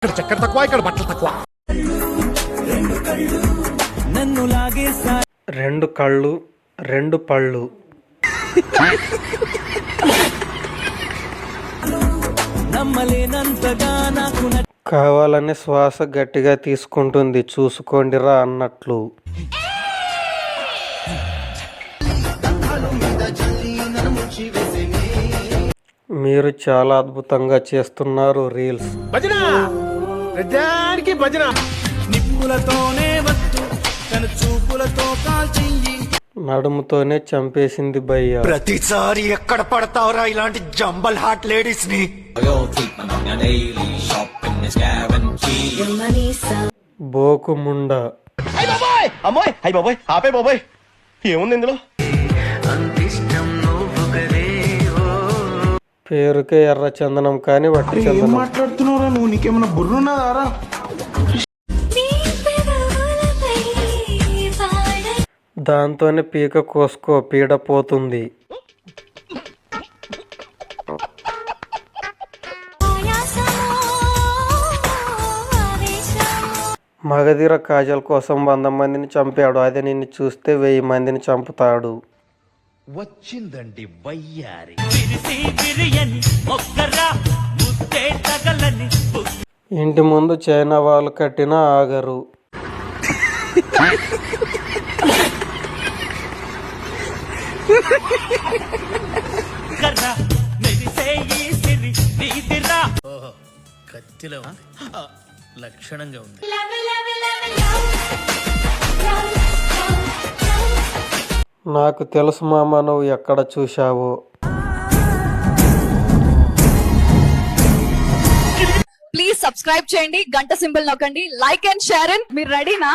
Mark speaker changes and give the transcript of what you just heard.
Speaker 1: ఇక్కడ చక్కెర తక్కువ, ఇక్కడ బట్టలు తక్కువ.
Speaker 2: రెండు కళ్ళు రెండు పళ్ళు. కావాలని శ్వాస గట్టిగా తీసుకుంటుంది, చూసుకోండిరా అన్నట్లు. మీరు చాలా అద్భుతంగా చేస్తున్నారు రీల్స్.
Speaker 1: భజన ప్రజానికి భజన.
Speaker 3: నిప్పులతోనే వద్దు తన చూపులతో కాల్చింది,
Speaker 2: నడుముతోనే చంపేసింది భయ్య.
Speaker 4: ప్రతిసారి ఎక్కడ పడతావురా ఇలాంటి జంబల్ హాట్ లేడీస్ ని?
Speaker 2: బోకు ముండ.
Speaker 1: అమ్మాయి అయ్యి బాబోయ్, ఆపే బాబోయ్, ఏముంది ఇందులో?
Speaker 2: పేరుకే ఎర్ర చందనం కానీ వట్టి చందనం.
Speaker 3: మాట్లాడుతున్నారా నువ్వు? నీకేమైనా బుర్రున్నదారా?
Speaker 2: దాంతోనే పీక కోసుకో, పీడ పోతుంది. మగధీర కాజల్ కోసం 100 మందిని చంపాడు, అదే నిన్ను చూస్తే 1000 మందిని చంపుతాడు.
Speaker 4: వచ్చిందండి వయ్యారి.
Speaker 2: ఇంటి ముందు చైనా వాళ్ళు కట్టిన ఆగరు.
Speaker 3: కత్తిలో లక్షణంగా ఉంది.
Speaker 2: నాకు తెలుసు మామ, నువ్వు ఎక్కడ చూశావో.
Speaker 5: ప్లీజ్ సబ్స్క్రైబ్ చేయండి, గంట సింబల్ నొక్కండి, లైక్ అండ్ షేర్. మీరు రెడీనా?